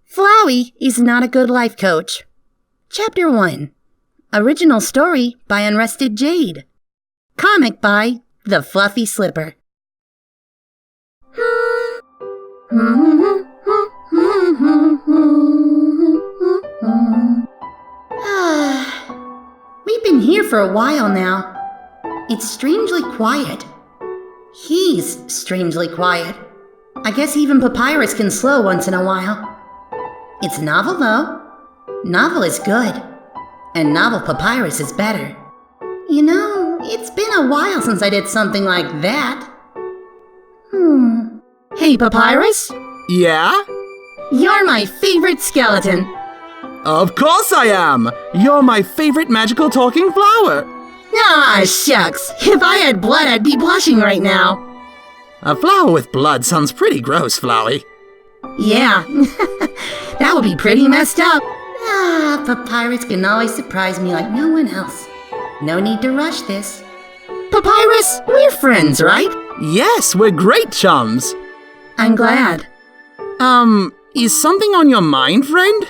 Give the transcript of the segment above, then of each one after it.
Flowey is not a good life coach. Chapter 1. Original story by Unrested Jade. Comic by The Fluffy Slipper. We've been here for a while now. It's strangely quiet. He's strangely quiet. I guess even Papyrus can slow once in a while. It's novel, though. Novel is good. And novel Papyrus is better. You know, it's been a while since I did something like that. Hey, Papyrus? Yeah? You're my favorite skeleton. Of course I am! You're my favorite magical talking flower! Ah, shucks. If I had blood, I'd be blushing right now. A flower with blood sounds pretty gross, Flowey. Yeah, that would be pretty messed up. Papyrus can always surprise me like no one else. No need to rush this. Papyrus, we're friends, right? Yes, we're great chums. I'm glad. Is something on your mind, friend?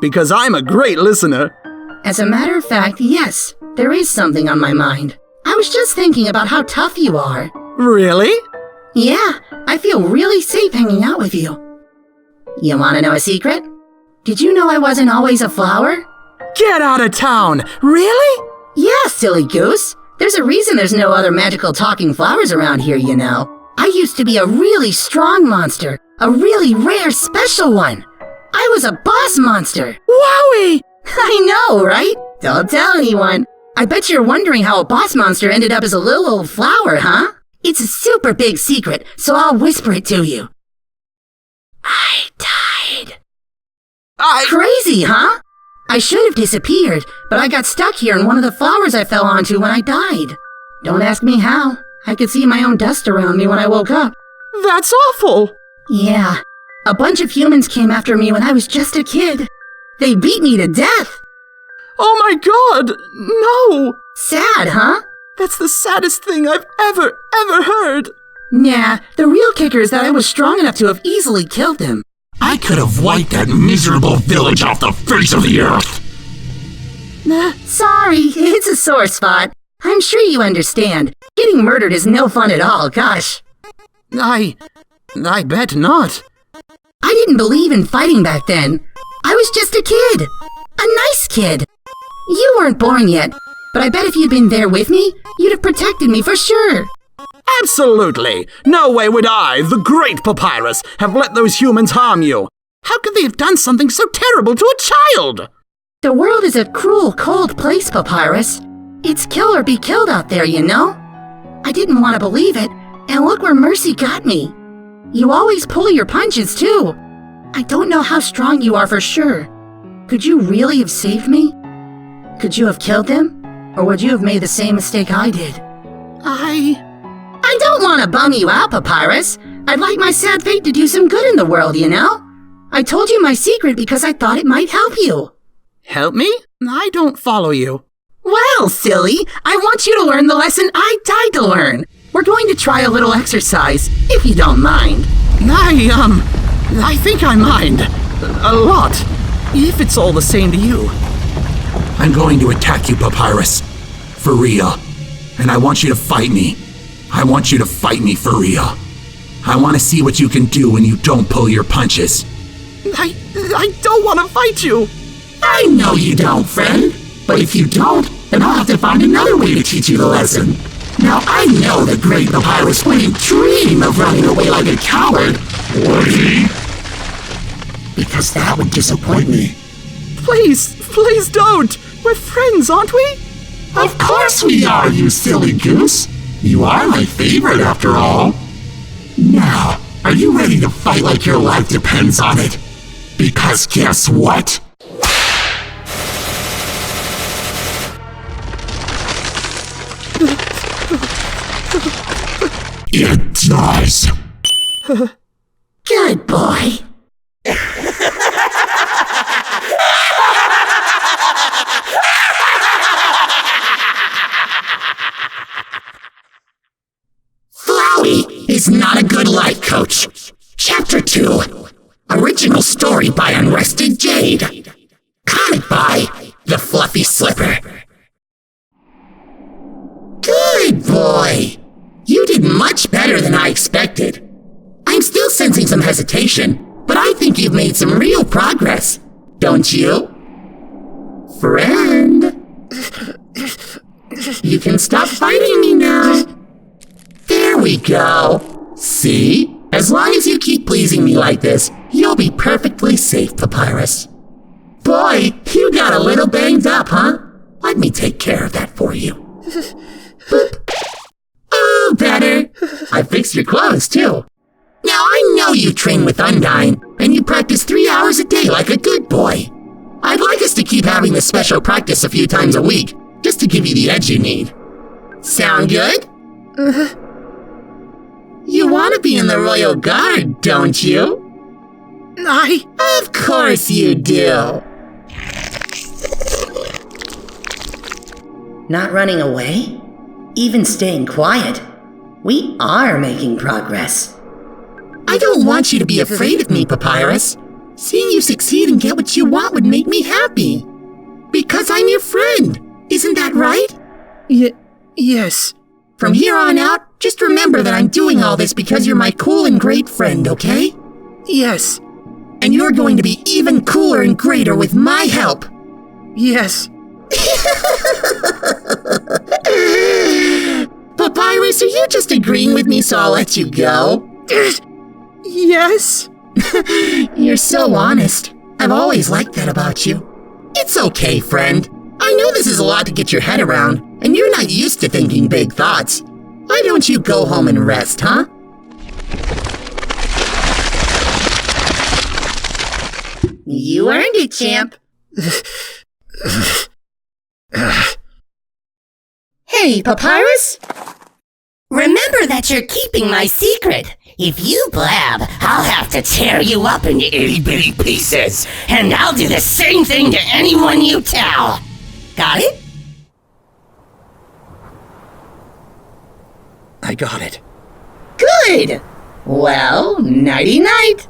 Because I'm a great listener. As a matter of fact, yes, there is something on my mind. I was just thinking about how tough you are. Really? Yeah, I feel really safe hanging out with you. You want to know a secret? Did you know I wasn't always a flower? Get out of town! Really? Yeah, silly goose. There's a reason there's no other magical talking flowers around here, you know. I used to be a really strong monster. A really rare, special one. I was a boss monster. Wowie! I know, right? Don't tell anyone. I bet you're wondering how a boss monster ended up as a little old flower, huh? It's a super big secret, so I'll whisper it to you. I died. Crazy, huh? I should have disappeared, but I got stuck here in one of the flowers I fell onto when I died. Don't ask me how. I could see my own dust around me when I woke up. That's awful! Yeah. A bunch of humans came after me when I was just a kid. They beat me to death. Oh my god! No! Sad, huh? That's the saddest thing I've ever heard! Nah, the real kicker is that I was strong enough to have easily killed them. I could have wiped that miserable village off the face of the earth! Sorry, it's a sore spot. I'm sure you understand. Getting murdered is no fun at all, gosh. I bet not. I didn't believe in fighting back then. I was just a kid. A nice kid. You weren't born yet, but I bet if you'd been there with me, you'd have protected me for sure. Absolutely! No way would I, the great Papyrus, have let those humans harm you! How could they have done something so terrible to a child? The world is a cruel, cold place, Papyrus. It's kill or be killed out there, you know? I didn't want to believe it, and look where mercy got me. You always pull your punches, too. I don't know how strong you are for sure. Could you really have saved me? Could you have killed them? Or would you have made the same mistake I did? I don't want to bum you out, Papyrus. I'd like my sad fate to do some good in the world, you know? I told you my secret because I thought it might help you. Help me? I don't follow you. Well, silly, I want you to learn the lesson I died to learn. We're going to try a little exercise, if you don't mind. I think I mind. A lot. If it's all the same to you. I'm going to attack you, Papyrus. For real. And I want you to fight me. I want you to fight me for real. I want to see what you can do when you don't pull your punches. I don't want to fight you. I know you don't, friend. But if you don't, then I'll have to find another way to teach you the lesson. Now, I know the great Papyrus wouldn't dream of running away like a coward, would he? Because that would disappoint me. Please don't! We're friends, aren't we? Of course we are, you silly goose! You are my favorite, after all. Now, are you ready to fight like your life depends on it? Because guess what? It does. Good boy. Flowey is not a good life coach. Chapter 2. Original original story by Unrested Jade. Comic by The Fluffy Slipper. Good boy! You did much better than I expected. I'm still sensing some hesitation, but I think you've made some real progress. Don't you? Friend? You can stop fighting me now. There we go. See? As long as you keep pleasing me like this, you'll be perfectly safe, Papyrus. Boy, you got a little banged up, huh? Let me take care of that for you. Boop. Oh, better. I fixed your clothes, too. Now, I know you train with Undyne, and you practice 3 hours a day like a good boy. I'd like us to keep having this special practice a few times a week, just to give you the edge you need. Sound good? You want to be in the Royal Guard, don't you? Of course you do. Not running away? Even staying quiet? We are making progress. I don't want you to be afraid of me, Papyrus. Seeing you succeed and get what you want would make me happy. Because I'm your friend. Isn't that right? Yes. From here on out, just remember that I'm doing all this because you're my cool and great friend, okay? Yes. And you're going to be even cooler and greater with my help. Yes. Papyrus, are you just agreeing with me so I'll let you go? Yes. You're so honest. I've always liked that about you. It's okay, friend. I know this is a lot to get your head around, and you're not used to thinking big thoughts. Why don't you go home and rest, huh? You earned it, champ. Hey, Papyrus? Remember that you're keeping my secret. If you blab, I'll have to tear you up into itty-bitty pieces, and I'll do the same thing to anyone you tell. Got it? I got it. Good! Well, nighty-night.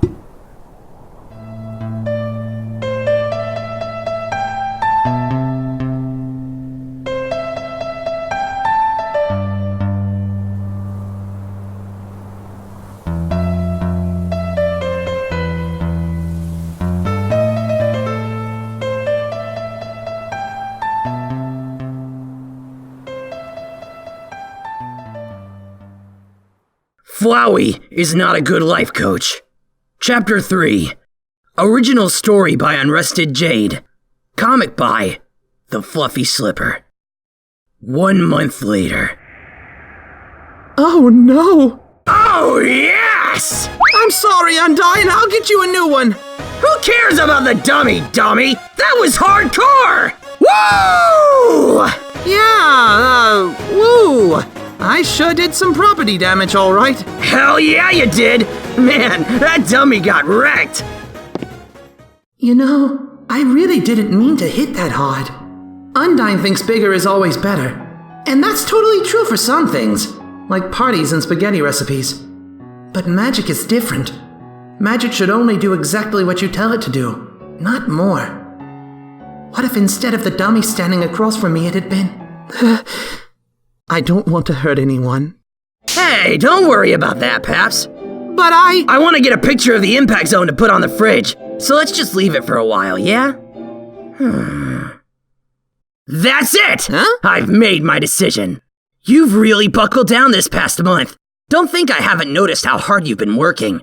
Flowey is not a good life coach. Chapter 3. Original story by Unrested Jade. Comic by The Fluffy Slipper. 1 month later. Oh no! Oh yes! I'm sorry, Undyne. I'll get you a new one. Who cares about the dummy? That was hardcore! Woo! Yeah, woo! I sure did some property damage, all right. Hell yeah, you did! Man, that dummy got wrecked! You know, I really didn't mean to hit that hard. Undyne thinks bigger is always better. And that's totally true for some things, like parties and spaghetti recipes. But magic is different. Magic should only do exactly what you tell it to do, not more. What if instead of the dummy standing across from me, it had been... I don't want to hurt anyone. Hey, don't worry about that, Paps. But I want to get a picture of the impact zone to put on the fridge, so let's just leave it for a while, yeah? That's it! Huh? I've made my decision. You've really buckled down this past month. Don't think I haven't noticed how hard you've been working.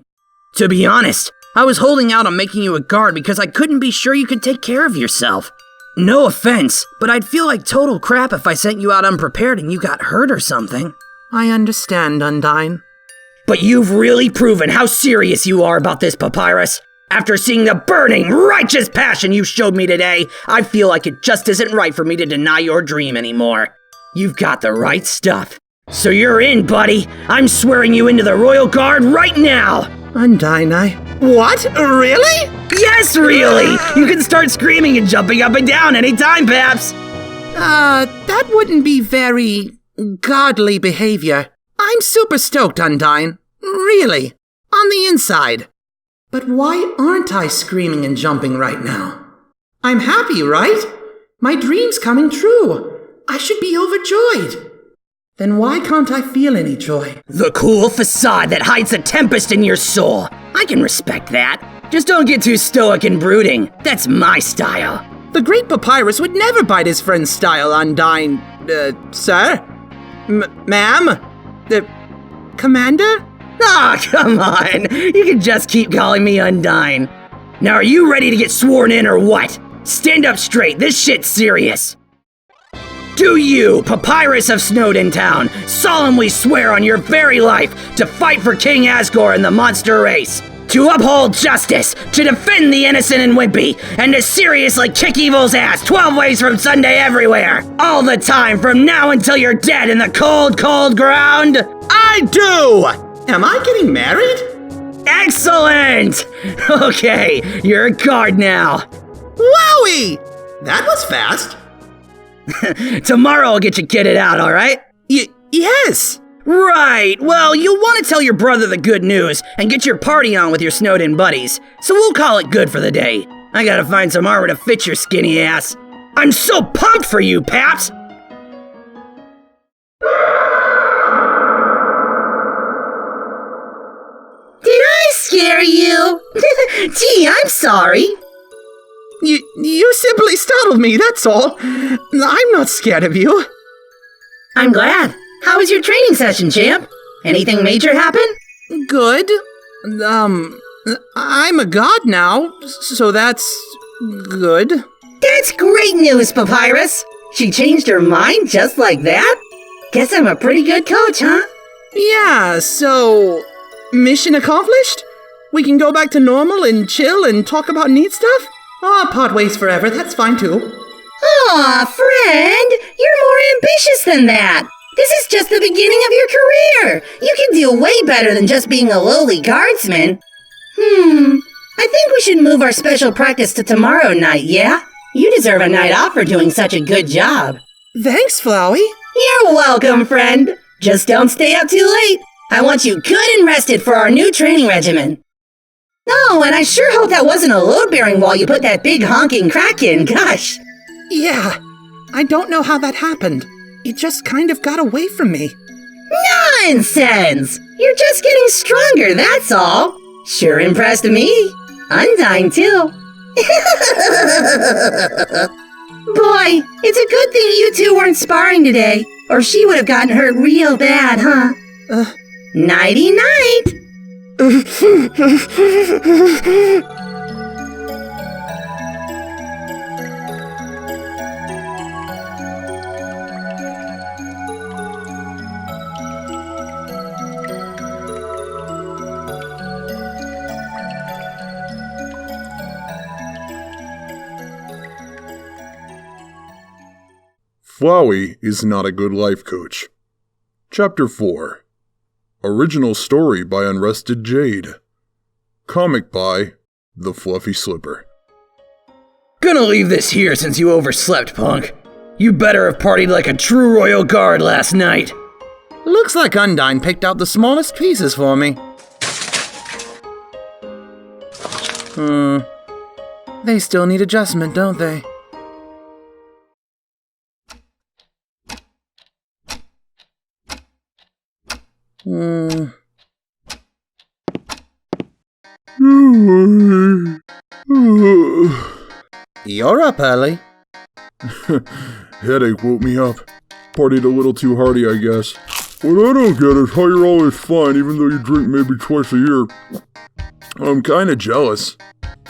To be honest, I was holding out on making you a guard because I couldn't be sure you could take care of yourself. No offense, but I'd feel like total crap if I sent you out unprepared and you got hurt or something. I understand, Undyne. But you've really proven how serious you are about this, Papyrus. After seeing the burning, righteous passion you showed me today, I feel like it just isn't right for me to deny your dream anymore. You've got the right stuff. So you're in, buddy. I'm swearing you into the Royal Guard right now. Undyne, What? Really? Yes, really! You can start screaming and jumping up and down anytime, Paps! That wouldn't be very... godly behavior. I'm super stoked, Undyne. Really. On the inside. But why aren't I screaming and jumping right now? I'm happy, right? My dream's coming true. I should be overjoyed. Then why can't I feel any joy? The cool facade that hides a tempest in your soul. I can respect that. Just don't get too stoic and brooding. That's my style. The great Papyrus would never bite his friend's style, Undyne. Sir? Ma'am? Commander? Ah, come on. You can just keep calling me Undyne. Now are you ready to get sworn in or what? Stand up straight, this shit's serious. Do you, Papyrus of Snowdin Town, solemnly swear on your very life to fight for King Asgore and the monster race, to uphold justice, to defend the innocent and wimpy, and to seriously kick evil's ass 12 ways from Sunday everywhere, all the time from now until you're dead in the cold, cold ground? I do! Am I getting married? Excellent! Okay, you're a guard now. Wowie! That was fast. Tomorrow I'll get you kitted out, alright? Yes! Right, well, you'll want to tell your brother the good news and get your party on with your Snowdin buddies, so we'll call it good for the day. I gotta find some armor to fit your skinny ass. I'm so pumped for you, Paps! Did I scare you? Gee, I'm sorry. You simply startled me, that's all. I'm not scared of you. I'm glad. How was your training session, champ? Anything major happen? Good. I'm a god now, so that's good. That's great news, Papyrus. She changed her mind just like that? Guess I'm a pretty good coach, huh? Yeah, so... mission accomplished? We can go back to normal and chill and talk about neat stuff? Part ways forever, that's fine too. Aw, friend, you're more ambitious than that. This is just the beginning of your career. You can do way better than just being a lowly guardsman. I think we should move our special practice to tomorrow night, yeah? You deserve a night off for doing such a good job. Thanks, Flowey. You're welcome, friend. Just don't stay up too late. I want you good and rested for our new training regimen. Oh, and I sure hope that wasn't a load-bearing wall you put that big honking crack in, gosh. Yeah, I don't know how that happened. It just kind of got away from me. Nonsense! You're just getting stronger, that's all. Sure impressed me. Undyne, too. Boy, it's a good thing you two weren't sparring today, or she would have gotten hurt real bad, huh? Nighty-night! Flowey is not a good life coach. Chapter 4. Original story by Unrested Jade. Comic by The Fluffy Slipper. Gonna leave this here since you overslept, punk. You better have partied like a true royal guard last night. Looks like Undyne picked out the smallest pieces for me. They still need adjustment, don't they? You're up early. Headache woke me up. Partied a little too hardy, I guess. What I don't get is how you're always fine even though you drink maybe twice a year. I'm kinda jealous.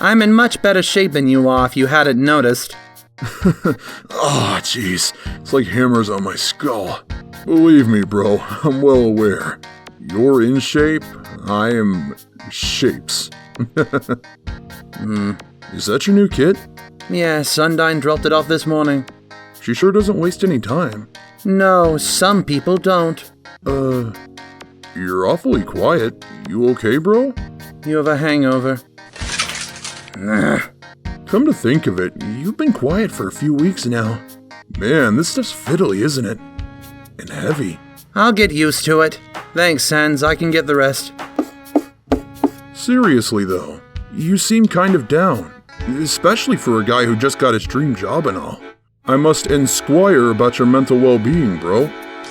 I'm in much better shape than you are if you hadn't noticed. Oh, jeez. It's like hammers on my skull. Believe me, bro, I'm well aware. You're in shape, I am shapes. Is that your new kit? Yeah, Undyne dropped it off this morning. She sure doesn't waste any time. No, some people don't. You're awfully quiet. You okay, bro? You have a hangover. Come to think of it, you've been quiet for a few weeks now. Man, this stuff's fiddly, isn't it? And heavy. I'll get used to it. Thanks, Sans. I can get the rest. Seriously, though, You seem kind of down, especially for a guy who just got his dream job and all. I must inquire about your mental well-being, bro.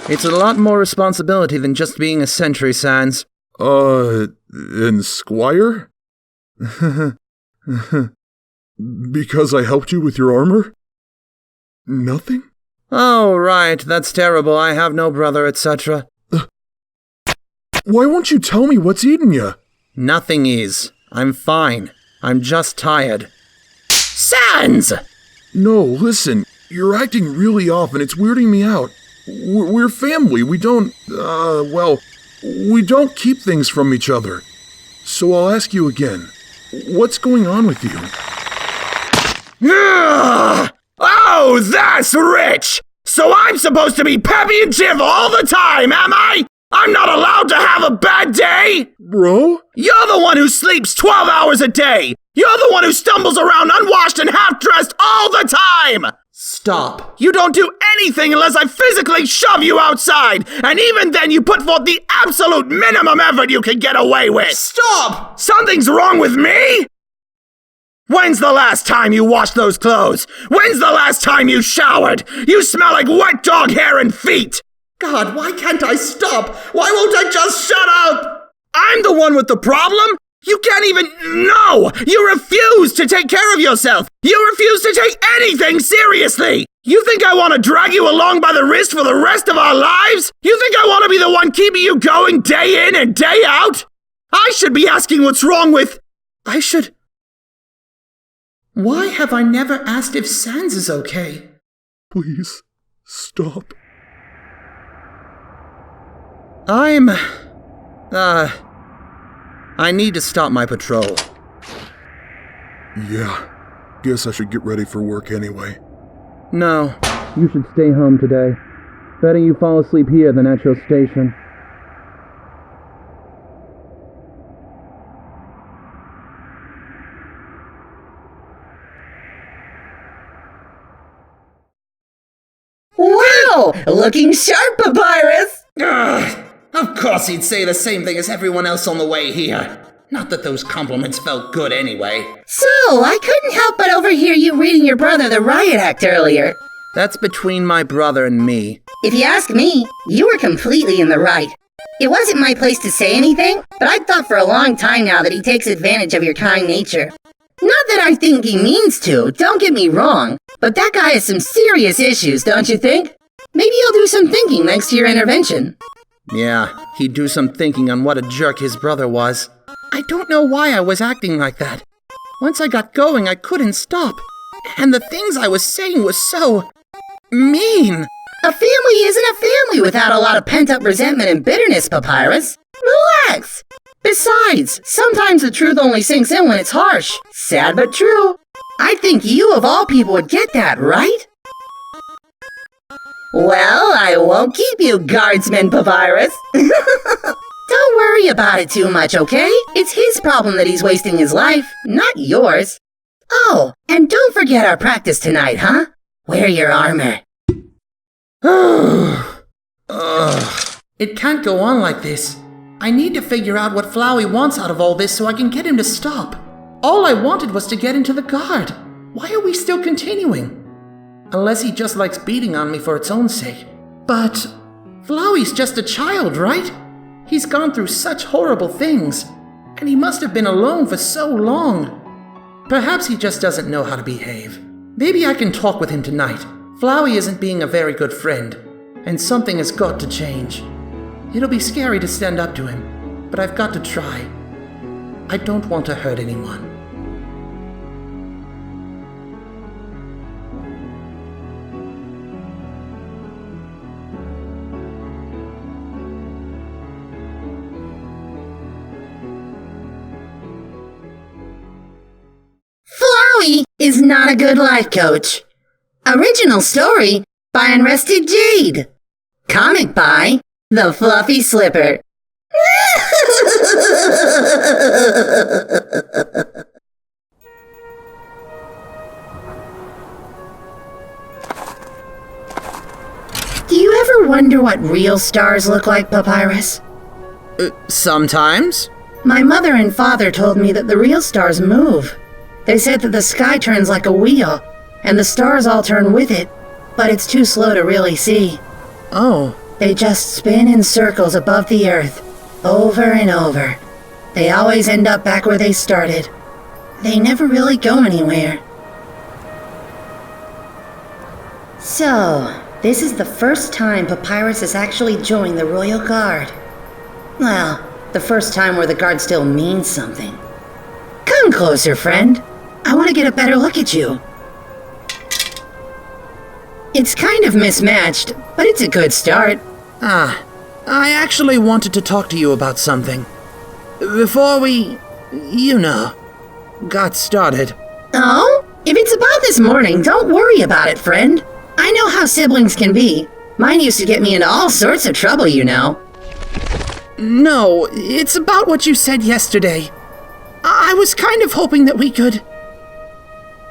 It's a lot more responsibility than just being a sentry, Sans. Inquire? Because I helped you with your armor? Nothing? Oh, right, that's terrible. I have no brother, etc. Why won't you tell me what's eating you? Nothing is. I'm fine. I'm just tired. Sans! No, listen. You're acting really off and it's weirding me out. We're family. We don't, we don't keep things from each other. So I'll ask you again. What's going on with you? Ugh! Oh, that's rich! So I'm supposed to be peppy and cheerful all the time, am I? I'm not allowed to have a bad day? Bro? You're the one who sleeps 12 hours a day! You're the one who stumbles around unwashed and half-dressed all the time! Stop. You don't do anything unless I physically shove you outside! And even then you put forth the absolute minimum effort you can get away with! Stop! Something's wrong with me? When's the last time you washed those clothes? When's the last time you showered? You smell like wet dog hair and feet! God, why can't I stop? Why won't I just shut up? I'm the one with the problem? You can't even... No! You refuse to take care of yourself! You refuse to take anything seriously! You think I want to drag you along by the wrist for the rest of our lives? You think I want to be the one keeping you going day in and day out? I should be asking what's wrong with... Why have I never asked if Sans is okay? Please, stop. I need to stop my patrol. Yeah, guess I should get ready for work anyway. No, you should stay home today. Better you fall asleep here than at your station. Wow! Looking sharp, Papyrus! Ugh, of course he'd say the same thing as everyone else on the way here. Not that those compliments felt good anyway. So, I couldn't help but overhear you reading your brother the riot act earlier. That's between my brother and me. If you ask me, you were completely in the right. It wasn't my place to say anything, but I've thought for a long time now that he takes advantage of your kind nature. Not that I think he means to, don't get me wrong, but that guy has some serious issues, don't you think? Maybe he'll do some thinking thanks to your intervention. Yeah, he'd do some thinking on what a jerk his brother was. I don't know why I was acting like that. Once I got going, I couldn't stop. And the things I was saying was so... mean. A family isn't a family without a lot of pent-up resentment and bitterness, Papyrus. Relax. Besides, sometimes the truth only sinks in when it's harsh. Sad but true. I think you of all people would get that, right? Well, I won't keep you, guardsman Papyrus. Don't worry about it too much, okay? It's his problem that he's wasting his life, not yours. Oh, and don't forget our practice tonight, huh? Wear your armor. It can't go on like this. I need to figure out what Flowey wants out of all this so I can get him to stop. All I wanted was to get into the guard. Why are we still continuing? Unless he just likes beating on me for its own sake. But Flowey's just a child, right? He's gone through such horrible things. And he must have been alone for so long. Perhaps he just doesn't know how to behave. Maybe I can talk with him tonight. Flowey isn't being a very good friend. And something has got to change. It'll be scary to stand up to him, but I've got to try. I don't want to hurt anyone. Flowey is not a good life coach. Original story by Unrested Jade. Comic by The Fluffy Slipper. Do you ever wonder what real stars look like, Papyrus? Sometimes. My mother and father told me that the real stars move. They said that the sky turns like a wheel, and the stars all turn with it, but it's too slow to really see. Oh. They just spin in circles above the earth, over and over. They always end up back where they started. They never really go anywhere. So, this is the first time Papyrus has actually joined the Royal Guard. Well, the first time where the Guard still means something. Come closer, friend. I want to get a better look at you. It's kind of mismatched, but it's a good start. I actually wanted to talk to you about something. Before we, got started. Oh? If it's about this morning, don't worry about it, friend. I know how siblings can be. Mine used to get me into all sorts of trouble, you know. No, it's about what you said yesterday. I was kind of hoping that we could...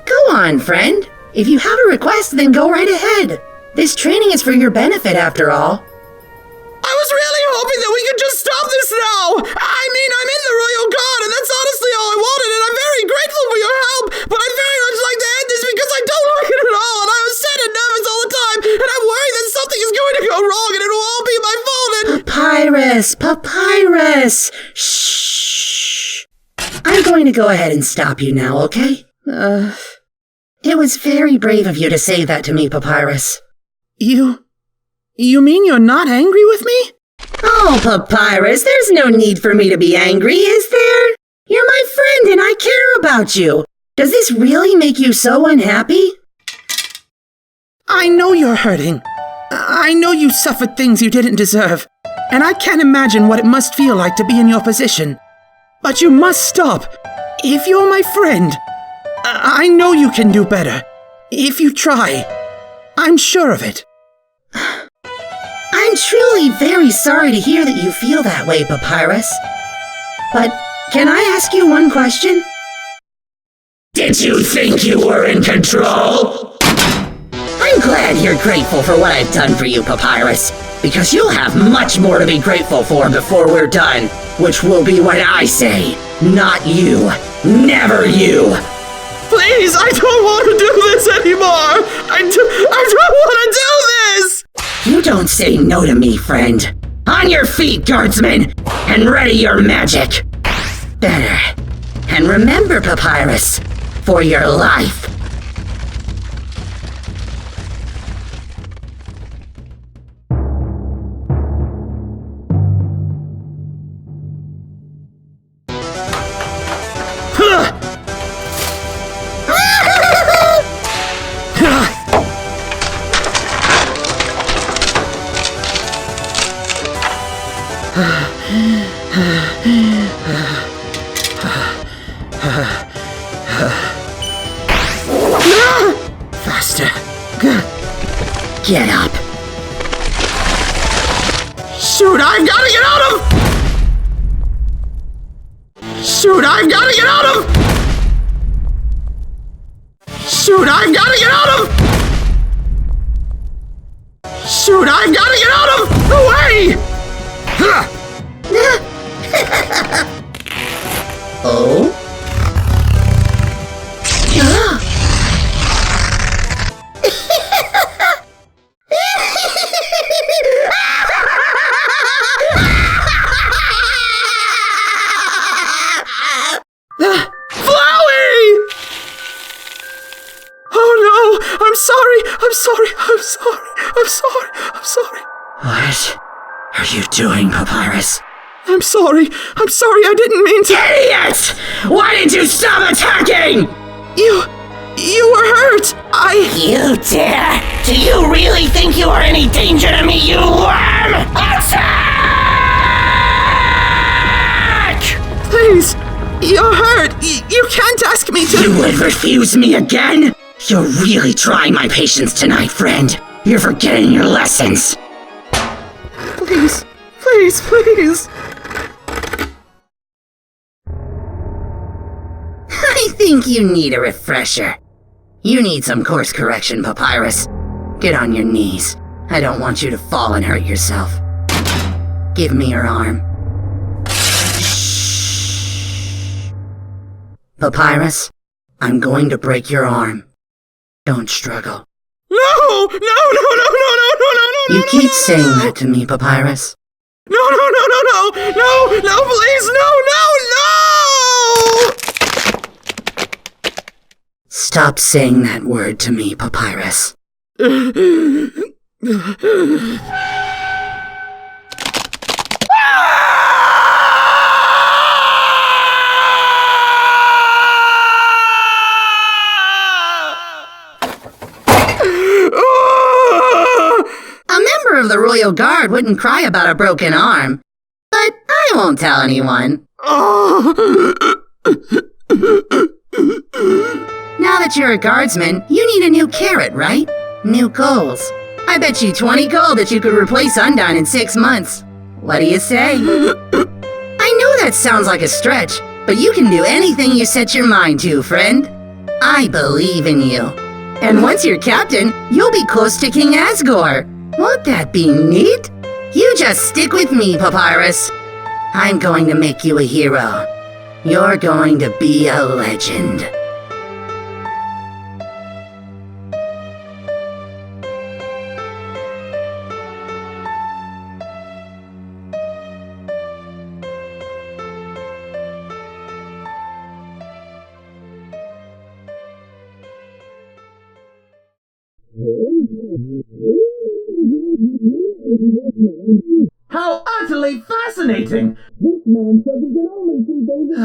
Go on, friend. If you have a request, then go right ahead. This training is for your benefit, after all. I was really hoping that we could just stop this now! I mean, I'm in the Royal Guard, and that's honestly all I wanted, and I'm very grateful for your help, but I'd very much like to end this because I don't like it at all, and I'm sad and nervous all the time, and I'm worried that something is going to go wrong, and it will all be my fault, and... Papyrus! Shh! I'm going to go ahead and stop you now, okay? It was very brave of you to say that to me, Papyrus. You mean you're not angry with me? Oh, Papyrus, there's no need for me to be angry, is there? You're my friend and I care about you. Does this really make you so unhappy? I know you're hurting. I know you suffered things you didn't deserve. And I can't imagine what it must feel like to be in your position. But you must stop. If you're my friend, I know you can do better. If you try, I'm sure of it. I'm truly very sorry to hear that you feel that way, Papyrus. But can I ask you one question? Did you think you were in control? I'm glad you're grateful for what I've done for you, Papyrus, because you'll have much more to be grateful for before we're done, which will be when I say, not you, never you. Please, I don't want to do this anymore! I don't want to do this! You don't say no to me, friend. On your feet, guardsmen, and ready your magic. Better. And remember, Papyrus, for your life. Faster. Get up. Shoot, I've got to get out of... Shoot, I've got to get out of... Shoot, I've got to get out of... Shoot, I've got to get out of the way! Oh? Flowey! Oh no! I'm sorry! What are you doing, Papyrus? I'm sorry, I didn't mean to... Idiot! Why did you stop attacking? You were hurt! You dare? Do you really think you are any danger to me, you worm? Attack! Please, you're hurt. You can't ask me to... You would refuse me again? You're really trying my patience tonight, friend. You're forgetting your lessons. Please. I think you need a refresher. You need some course correction, Papyrus. Get on your knees. I don't want you to fall and hurt yourself. Give me your arm. Shh. Papyrus, I'm going to break your arm. Don't struggle. No! No, no, no, no, no, no, no, no, You keep saying that to me, Papyrus. No, no, no, no, no, no, no, please, no, no, no! Stop saying that word to me, Papyrus. A member of the Royal Guard wouldn't cry about a broken arm. But I won't tell anyone. Now that you're a guardsman, you need a new carrot, right? New goals. I bet you 20 gold that you could replace Undyne in 6 months. What do you say? I know that sounds like a stretch, but you can do anything you set your mind to, friend. I believe in you. And once you're captain, you'll be close to King Asgore. Won't that be neat? You just stick with me, Papyrus. I'm going to make you a hero. You're going to be a legend. How utterly fascinating! This man said he can only see babies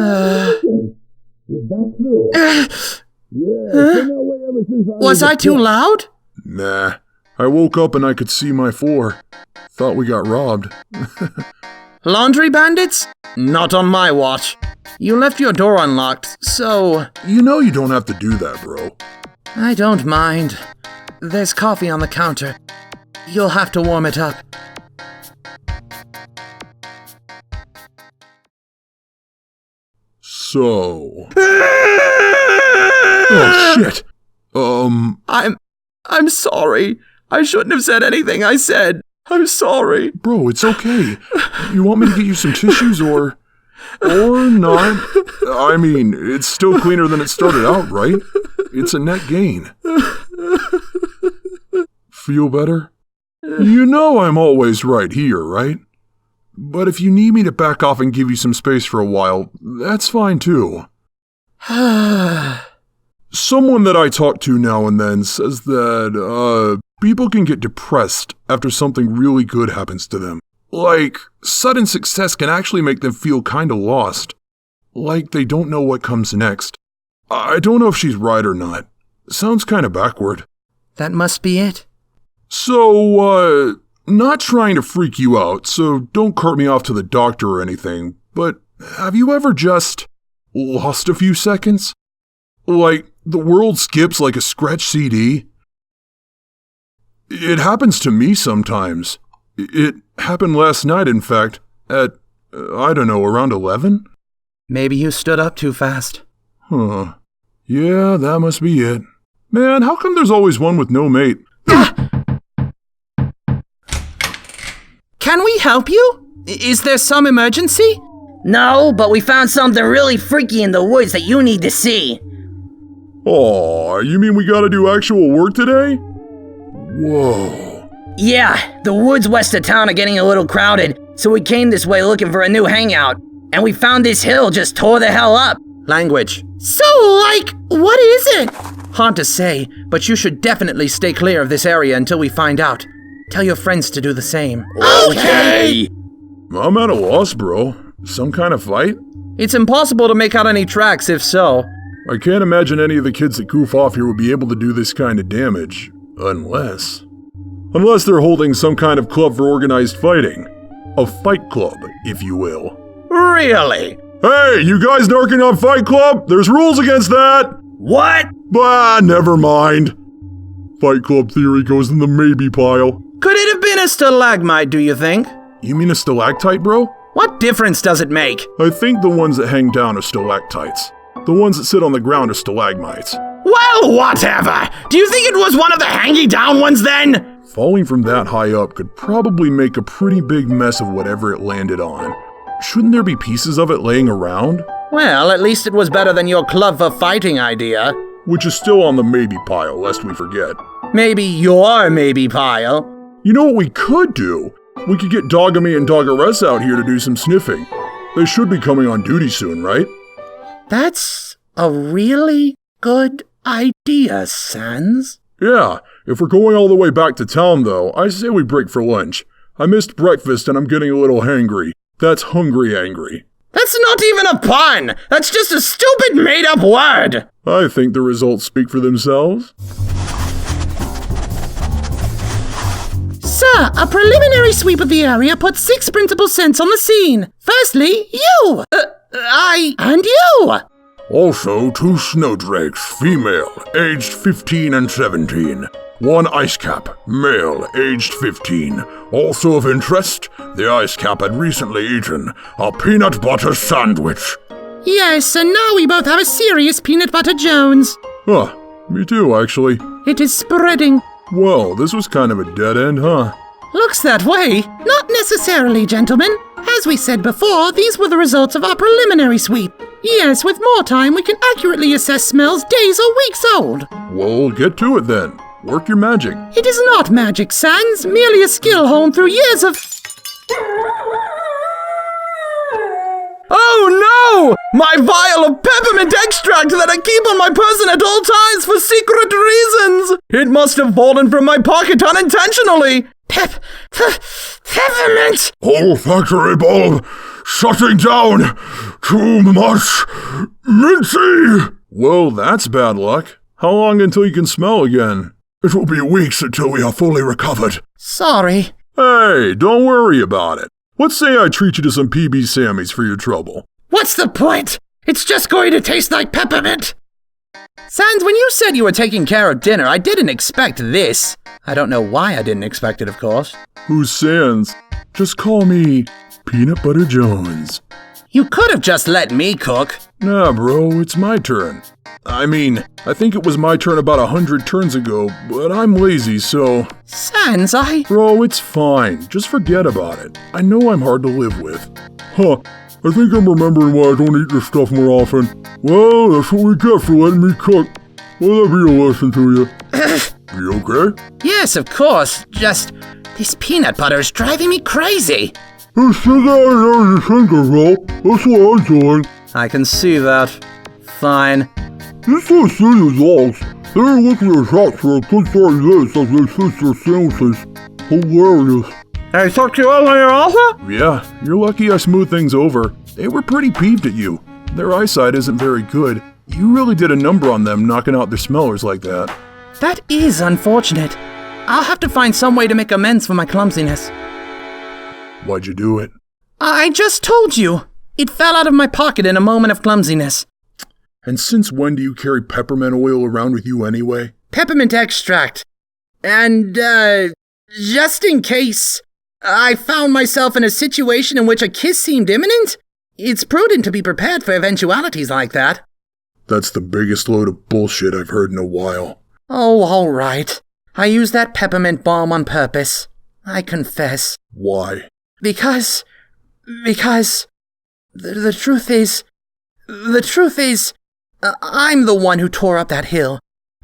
in Is that true? Was I too loud? Nah. I woke up and I could see my floor. Thought we got robbed. Laundry bandits? Not on my watch. You left your door unlocked, so... You know you don't have to do that, bro. I don't mind. There's coffee on the counter. You'll have to warm it up. So... Oh, shit! I'm sorry. I shouldn't have said anything I said. I'm sorry. Bro, it's okay. You want me to get you some tissues or not? I mean, it's still cleaner than it started out, right? It's a net gain. Feel better? You know I'm always right here, right? But if you need me to back off and give you some space for a while, that's fine too. Someone that I talk to now and then says that, people can get depressed after something really good happens to them. Like, sudden success can actually make them feel kinda lost. Like they don't know what comes next. I don't know if she's right or not. Sounds kinda backward. That must be it. So, not trying to freak you out, so don't cart me off to the doctor or anything, but have you ever just lost a few seconds? Like, the world skips like a scratch CD? It happens to me sometimes. It happened last night, in fact, at, I don't know, around 11? Maybe you stood up too fast. Huh. Yeah, that must be it. Man, how come there's always one with no mate? Can we help you? Is there some emergency? No, but we found something really freaky in the woods that you need to see. Aw, you mean we gotta do actual work today? Whoa. Yeah, the woods west of town are getting a little crowded, so we came this way looking for a new hangout. And we found this hill just tore the hell up. Language. So, what is it? Hard to say, but you should definitely stay clear of this area until we find out. Tell your friends to do the same. Okay! I'm at a loss, bro. Some kind of fight? It's impossible to make out any tracks if so. I can't imagine any of the kids that goof off here would be able to do this kind of damage. Unless they're holding some kind of club for organized fighting. A fight club, if you will. Really? Hey, you guys narking on Fight Club? There's rules against that! What? Bah, never mind. Fight Club theory goes in the maybe pile. Could it have been a stalagmite, do you think? You mean a stalactite, bro? What difference does it make? I think the ones that hang down are stalactites. The ones that sit on the ground are stalagmites. Well, whatever! Do you think it was one of the hanging down ones then? Falling from that high up could probably make a pretty big mess of whatever it landed on. shouldn't there be pieces of it laying around? Well, at least it was better than your club for fighting idea. Which is still on the maybe pile, lest we forget. Maybe your maybe pile. You know what we could do? We could get Dogamy and Doggeress out here to do some sniffing. They should be coming on duty soon, right? That's a really good idea, Sans. Yeah, if we're going all the way back to town though, I say we break for lunch. I missed breakfast and I'm getting a little hangry. That's hungry angry. That's not even a pun! That's just a stupid made-up word! I think the results speak for themselves. Sir, a preliminary sweep of the area put 6 principal scents on the scene. Firstly, you! And you! Also, 2 snowdrakes, female, aged 15 and 17. 1 ice cap, male, aged 15. Also of interest, the ice cap had recently eaten a peanut butter sandwich. Yes, and now we both have a serious peanut butter Jones. Huh, me too, actually. It is spreading. Well, this was kind of a dead end, huh? Looks that way. Not necessarily, gentlemen. As we said before, these were the results of our preliminary sweep. Yes, with more time, we can accurately assess smells days or weeks old. Well, get to it then. Work your magic. It is not magic, Sans, merely a skill honed through years of... Oh no! My vial of peppermint extract that I keep on my person at all times for secret reasons! It must have fallen from my pocket unintentionally! Peppermint! Olfactory bulb shutting down. Too much minty. Well, that's bad luck. How long until you can smell again? It will be weeks until we are fully recovered. Sorry. Hey, don't worry about it. Let's say I treat you to some PB Sammys for your trouble. What's the point? It's just going to taste like peppermint. Sans, when you said you were taking care of dinner, I didn't expect this. I don't know why I didn't expect it, of course. Who's Sans? Just call me Peanut Butter Jones. You could have just let me cook. Nah, bro, it's my turn. I mean, I think it was my turn about 100 turns ago, but I'm lazy, so... Sans, Bro, it's fine. Just forget about it. I know I'm hard to live with. Huh. I think I'm remembering why I don't eat this stuff more often. Well, that's what we get for letting me cook. Will that be a lesson to you? You okay? Yes, of course. Just, this peanut butter is driving me crazy. It's still there in the finger, bro. That's what I'm doing. I can see that. Fine. You still see results. They're looking at shots for a good start this as they fix their sandwiches. Hilarious. I talked to you all later also? Yeah, you're lucky I smoothed things over. They were pretty peeved at you. Their eyesight isn't very good. You really did a number on them knocking out their smellers like that. That is unfortunate. I'll have to find some way to make amends for my clumsiness. Why'd you do it? I just told you. It fell out of my pocket in a moment of clumsiness. And since when do you carry peppermint oil around with you anyway? Peppermint extract. And, just in case I found myself in a situation in which a kiss seemed imminent, it's prudent to be prepared for eventualities like that. That's the biggest load of bullshit I've heard in a while. Oh, all right. I used that peppermint balm on purpose. I confess. Why? Because the truth is, I'm the one who tore up that hill.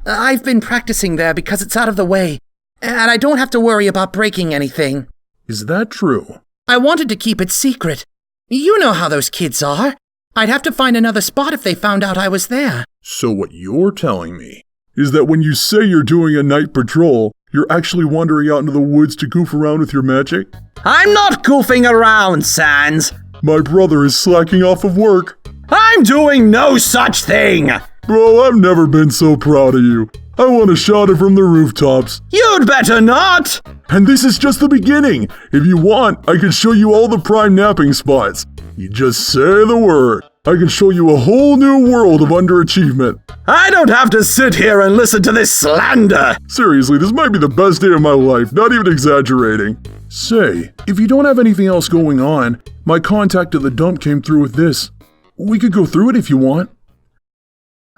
I've been practicing there because it's out of the way, and I don't have to worry about breaking anything. Is that true? I wanted to keep it secret. You know how those kids are. I'd have to find another spot if they found out I was there. So what you're telling me is that when you say you're doing a night patrol, you're actually wandering out into the woods to goof around with your magic? I'm not goofing around, Sans. My brother is slacking off of work. I'm doing no such thing. Bro, I've never been so proud of you. I want to shout it from the rooftops. You'd better not. And this is just the beginning. If you want, I can show you all the prime napping spots. You just say the word. I can show you a whole new world of underachievement. I don't have to sit here and listen to this slander. Seriously, this might be the best day of my life, not even exaggerating. Say, if you don't have anything else going on, my contact at the dump came through with this. We could go through it if you want.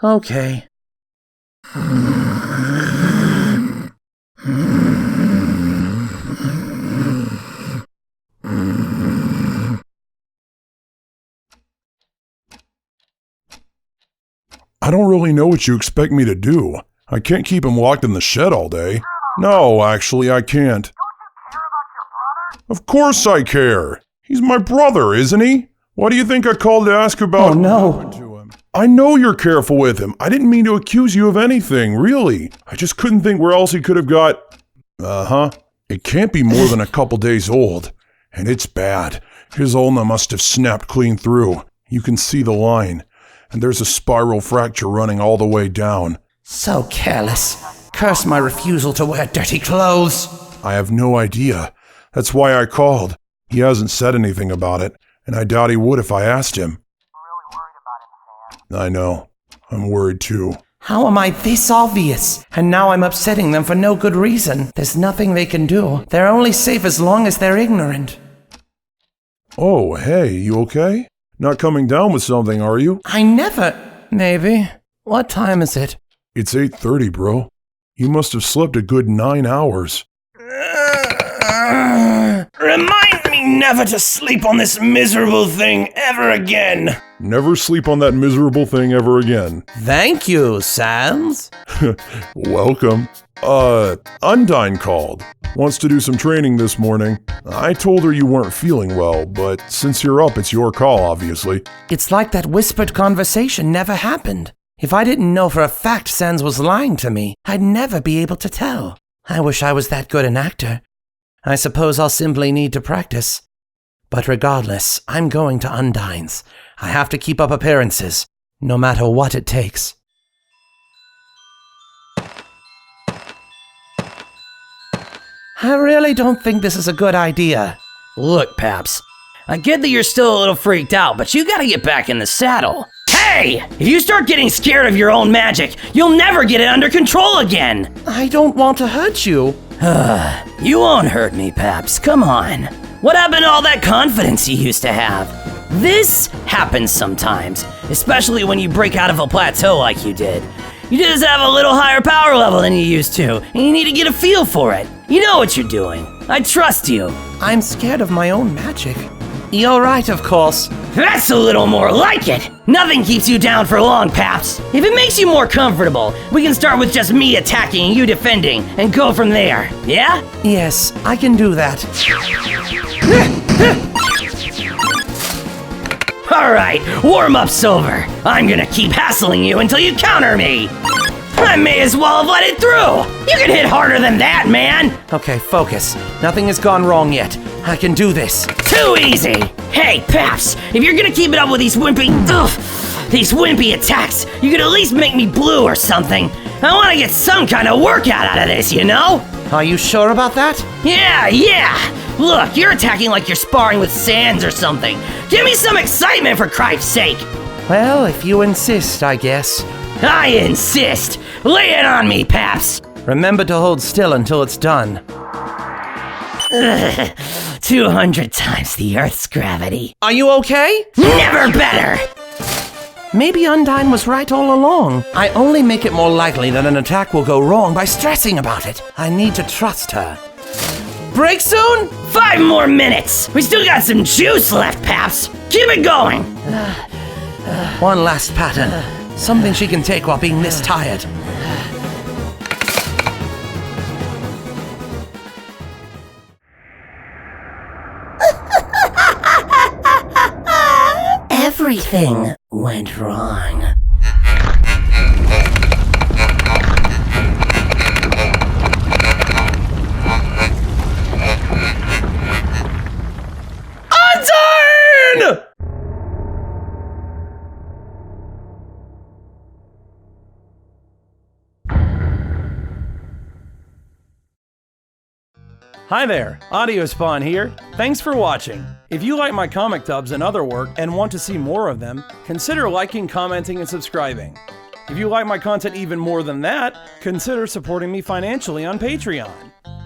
Okay. I don't really know what you expect me to do. I can't keep him locked in the shed all day. No, actually, I can't. Of course I care. He's my brother, isn't he? Why do you think I called to ask about— Oh no. I know you're careful with him. I didn't mean to accuse you of anything, really. I just couldn't think where else he could have got— It can't be more than a couple days old. And it's bad. His ulna must have snapped clean through. You can see the line. And there's a spiral fracture running all the way down. So careless. Curse my refusal to wear dirty clothes. I have no idea. That's why I called. He hasn't said anything about it, and I doubt he would if I asked him. I know. I'm worried too. How am I this obvious? And now I'm upsetting them for no good reason. There's nothing they can do. They're only safe as long as they're ignorant. Oh, hey, you okay? Not coming down with something, are you? I never— Maybe. What time is it? It's 8:30, bro. You must have slept a good 9 hours. Remind me never to sleep on this miserable thing ever again. Never sleep on that miserable thing ever again. Thank you, Sans. Welcome. Undyne called. Wants to do some training this morning. I told her you weren't feeling well, but since you're up, it's your call, obviously. It's like that whispered conversation never happened. If I didn't know for a fact Sans was lying to me, I'd never be able to tell. I wish I was that good an actor. I suppose I'll simply need to practice. But regardless, I'm going to Undyne's. I have to keep up appearances, no matter what it takes. I really don't think this is a good idea. Look, Paps, I get that you're still a little freaked out, but you gotta get back in the saddle. Hey! If you start getting scared of your own magic, you'll never get it under control again! I don't want to hurt you. You won't hurt me, Paps. Come on. What happened to all that confidence you used to have? This happens sometimes, especially when you break out of a plateau like you did. You just have a little higher power level than you used to, and you need to get a feel for it. You know what you're doing. I trust you. I'm scared of my own magic. You're right, of course. That's a little more like it. Nothing keeps you down for long, Paps. If it makes you more comfortable, we can start with just me attacking and you defending, and go from there. Yeah? Yes, I can do that. Alright, warm-up's over. I'm gonna keep hassling you until you counter me. I may as well have let it through. You can hit harder than that, man. Okay, focus. Nothing has gone wrong yet. I can do this. Too easy. Hey, Paps, if you're gonna keep it up with these wimpy attacks, you could at least make me blue or something. I wanna get some kind of workout out of this, you know? Are you sure about that? Yeah. Look, you're attacking like you're sparring with Sans or something. Give me some excitement, for Christ's sake. Well, if you insist, I guess. I insist. Lay it on me, Paps. Remember to hold still until it's done. 200 times the Earth's gravity. Are you okay? Never better. Maybe Undyne was right all along. I only make it more likely that an attack will go wrong by stressing about it. I need to trust her. Break soon? 5 more minutes. We still got some juice left, Paps. Keep it going. One last pattern. Something she can take while being this tired. Everything went wrong. Undyne! Hi there, Audio Spawn here. Thanks for watching. If you like my comic tubs and other work and want to see more of them, consider liking, commenting, and subscribing. If you like my content even more than that, consider supporting me financially on Patreon.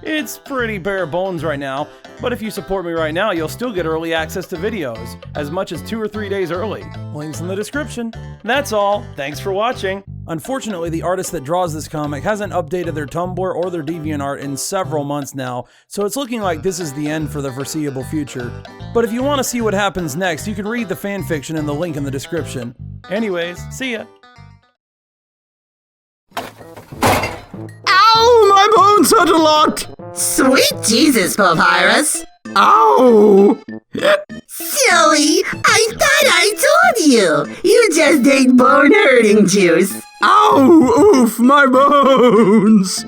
It's pretty bare bones right now, but if you support me right now, you'll still get early access to videos, as much as 2 or 3 days early. Links in the description. That's all. Thanks for watching. Unfortunately, the artist that draws this comic hasn't updated their Tumblr or their DeviantArt in several months now, so it's looking like this is the end for the foreseeable future. But if you want to see what happens next, you can read the fanfiction in the link in the description. Anyways, see ya! Ow! My bones hurt a lot! Sweet Jesus, Papyrus. Ow! Silly, I thought I told you. You just ate bone-hurting juice. Ow! Oof! My bones!